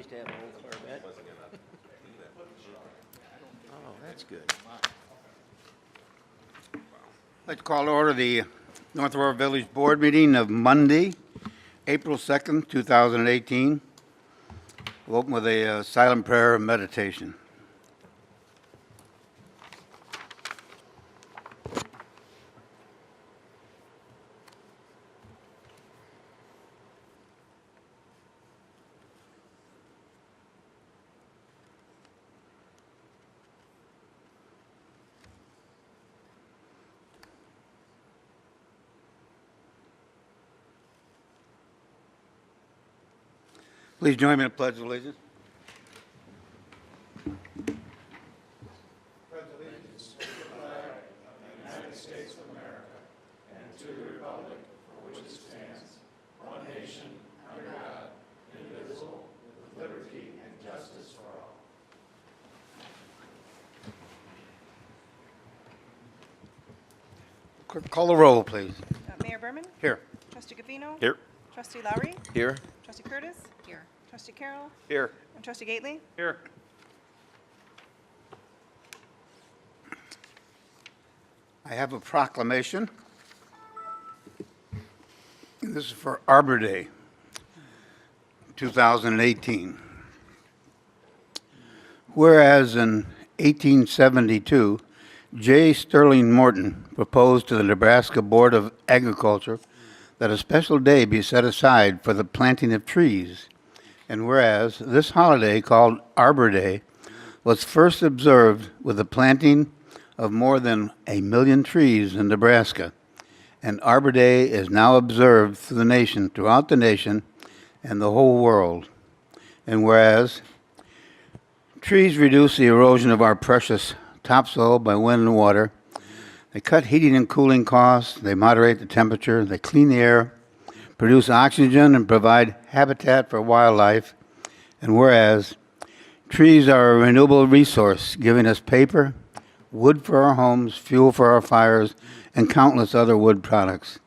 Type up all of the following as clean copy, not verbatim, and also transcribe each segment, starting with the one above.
nice to have an old Corvette. Oh, that's good. I'd like to call to order the North Aurora Village Board meeting of Monday, April 2nd, 2018. We'll open with a silent prayer and meditation. Please join me in the Pledge of Allegiance. Clerk, call the roll, please. Mayor Berman? Here. Trustee Gavino? Here. Trustee Lowry? Here? Trustee Curtis? Here. Trustee Carroll? Here. And Trustee Gately? Here. I have a proclamation. This is for Arbor Day, 2018. Whereas in 1872, J. Sterling Morton proposed to the Nebraska Board of Agriculture that a special day be set aside for the planting of trees. And whereas this holiday, called Arbor Day, was first observed with the planting of more than 1 million trees in Nebraska, and Arbor Day is now observed throughout the nation and the whole world. And whereas trees reduce the erosion of our precious topsoil by wind and water, they cut heating and cooling costs, they moderate the temperature, they clean the air, produce oxygen, and provide habitat for wildlife. And whereas trees are a renewable resource, giving us paper, wood for our homes, fuel for our fires, and countless other wood products.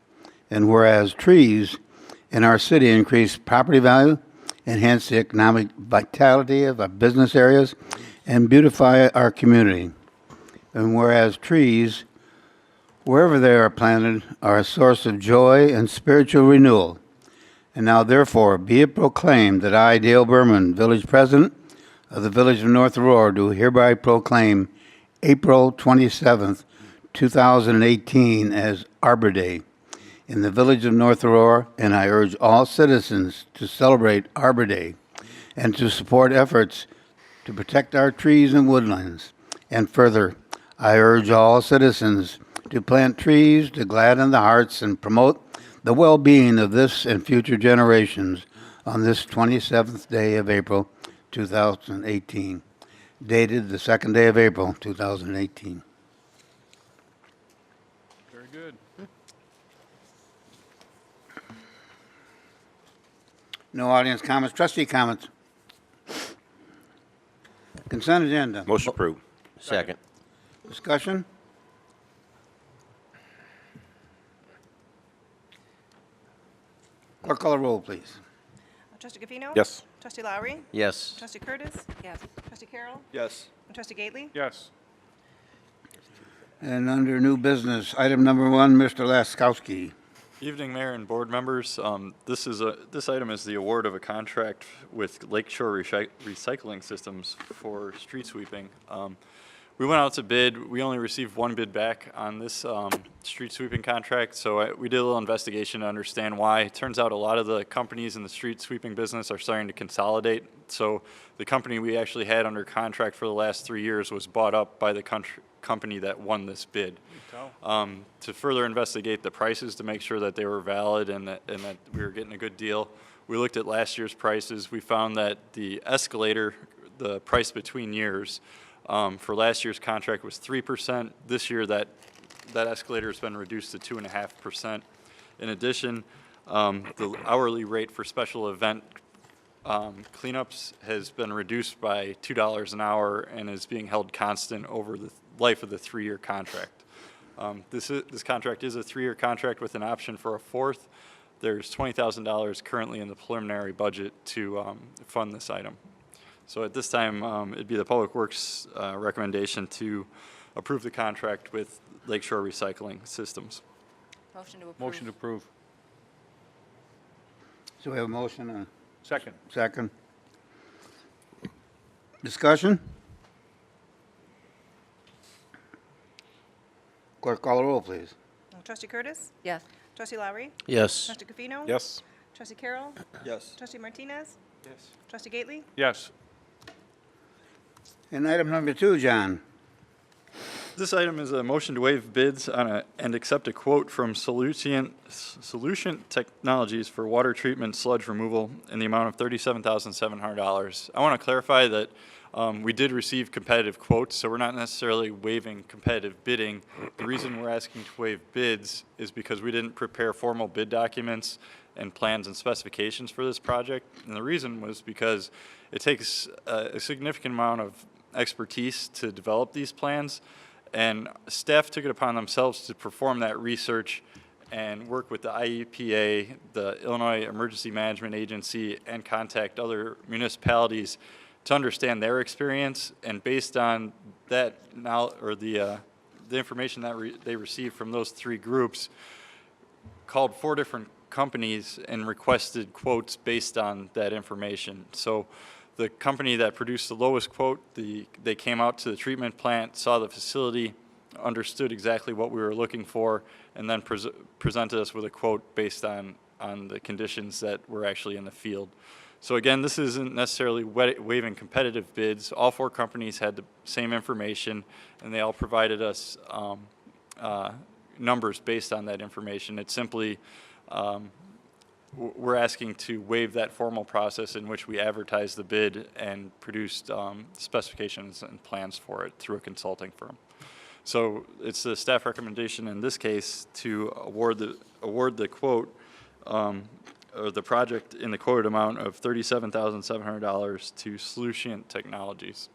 And whereas trees in our city increase property value, enhance the economic vitality of our business areas, and beautify our community. And whereas trees, wherever they are planted, are a source of joy and spiritual renewal. And now, therefore, be it proclaimed that I, Dale Berman, Village President of the Village of North Aurora, do hereby proclaim April 27th, 2018 as Arbor Day in the Village of North Aurora, and I urge all citizens to celebrate Arbor Day and to support efforts to protect our trees and woodlands. And further, I urge all citizens to plant trees to gladden the hearts and promote the well-being of this and future generations on this 27th day of April 2018, dated the 2nd day of April 2018. Very good. No audience comments. Trustee comments. Consent agenda. Motion approved. Second. Discussion. Clerk, call the roll, please. Trustee Gavino? Yes. Trustee Lowry? Yes. Trustee Curtis? Yes. Trustee Carroll? Yes. And Trustee Gately? Yes. And under new business, item number 1, Mr. Laskowski. Evening, Mayor and board members. This item is the award of a contract with Lakeshore Recycling Systems for street sweeping. We went out to bid. We only received one bid back on this street sweeping contract, so we did a little investigation to understand why. It turns out a lot of the companies in the street sweeping business are starting to consolidate. So the company we actually had under contract for the last 3 years was bought up by the company that won this bid. To further investigate the prices to make sure that they were valid and that we were getting a good deal, we looked at last year's prices. We found that the escalator, the price between years, for last year's contract was 3%. This year, that escalator has been reduced to 2.5%. In addition, the hourly rate for special event cleanups has been reduced by $2 an hour and is being held constant over the life of the 3-year contract. This contract is a 3-year contract with an option for a 4th. There's $20,000 currently in the preliminary budget to fund this item. So at this time, it'd be the Public Works recommendation to approve the contract with Lakeshore Recycling Systems. Motion to approve. Motion to approve. So we have a motion and Second. a second. Discussion? Clerk, call the roll, please. Trustee Curtis? Yes. Trustee Lowry? Yes. Trustee Gafino? Yes. Trustee Carroll? Yes. Trustee Martinez? Yes. Trustee Gately? Yes. And item number 2, John. This item is a motion to waive bids on and accept a quote from Solution Technologies for water treatment sludge removal in the amount of $37,700. I want to clarify that we did receive competitive quotes, so we're not necessarily waiving competitive bidding. The reason we're asking to waive bids is because we didn't prepare formal bid documents and plans and specifications for this project. And the reason was because it takes a significant amount of expertise to develop these plans. And staff took it upon themselves to perform that research and work with the IEPA, the Illinois Emergency Management Agency, and contact other municipalities to understand their experience. And based on that the information that they received from those 3 groups, called 4 different companies and requested quotes based on that information. So the company that produced the lowest quote, they came out to the treatment plant, saw the facility, understood exactly what we were looking for, and then presented us with a quote based on the conditions that were actually in the field. So again, this isn't necessarily waiving competitive bids. All 4 companies had the same information, and they all provided us numbers based on that information. It's simply we're asking to waive that formal process in which we advertised the bid and produced specifications and plans for it through a consulting firm. So it's the staff recommendation in this case to award the quote or the project in the quoted amount of $37,700 to Solution Technologies.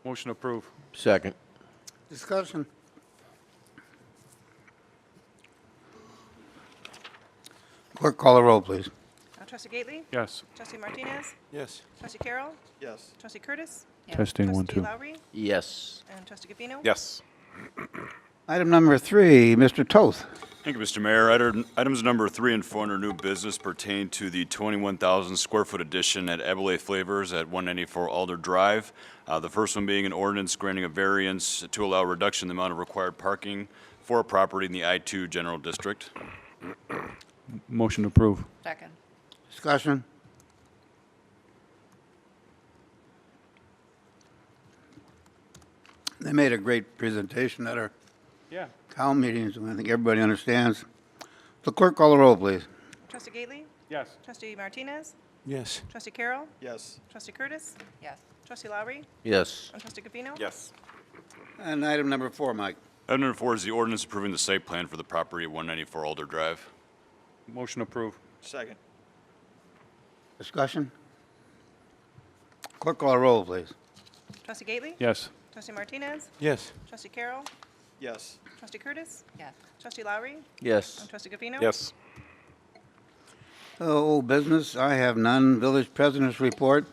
Motion to approve. Second. Discussion? Clerk, call the roll, please. Trustee Gately? Yes. Trustee Martinez? Yes. Trustee Carroll? Yes. Trustee Curtis? Yes. Testing one, Trustee two. Lowry? Yes. And Trustee Gafino? Yes. Item number 3, Mr. Toth. Thank you, Mr. Mayor. Items number 3 and 4 under new business pertain to the 21,000 square foot addition at Abilene Flavors at 194 Alder Drive. The first one being an ordinance granting a variance to allow reduction in the amount of required parking for a property in the I-2 General District. Motion to approve. Second. Discussion? They made a great presentation at our Yeah. town meetings, and I think everybody understands. The clerk, call the roll, please. Trustee Gately? Yes. Trustee Martinez? Yes. Trustee Carroll? Yes. Trustee Curtis? Yes. Trustee Lowry? Yes. And Trustee Gafino? Yes. And item number 4, Mike. Item number 4 is the ordinance approving the site plan for the property at 194 Alder Drive. Motion to approve. Second. Discussion? Clerk, call the roll, please. Trustee Gately? Yes. Trustee Martinez? Yes. Trustee Carroll? Yes. Trustee Curtis? Yes. Trustee Lowry? Yes. And Trustee Gafino? Yes. Old business, I have none. Village President's report.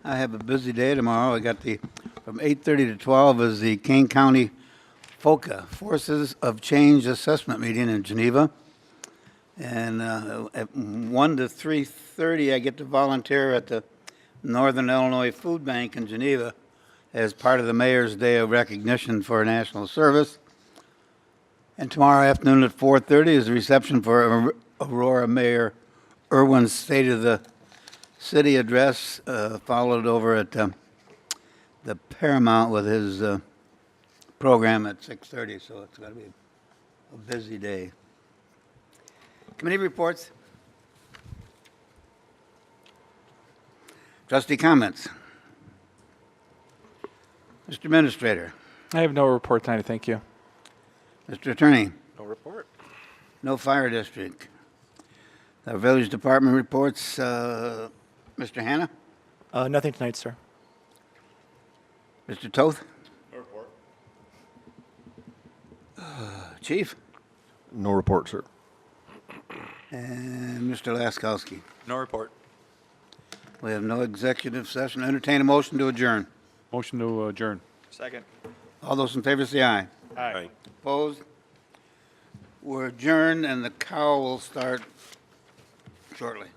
I have a busy day tomorrow. I got from 8:30 to 12 is the Kane County FOCA, Forces of Change Assessment Meeting in Geneva. And at 1 to 3:30, I get to volunteer at the Northern Illinois Food Bank in Geneva as part of the Mayor's Day of Recognition for National Service. And tomorrow afternoon at 4:30 is the reception for Aurora Mayor Irwin's State of the City address, followed over at the Paramount with his program at 6:30, so it's going to be a busy day. Committee reports. Trustee comments. Mr. Administrator. I have no report tonight, thank you. Mr. Attorney. No report. No fire district. The village department reports. Mr. Hanna. Nothing tonight, sir. Mr. Toth. No report. Chief. No report, sir. And Mr. Laskowski. No report. We have no executive session. Entertain a motion to adjourn. Motion to adjourn. Second. All those in favor say aye. Aye. Opposed? We're adjourned, and the cow will start shortly.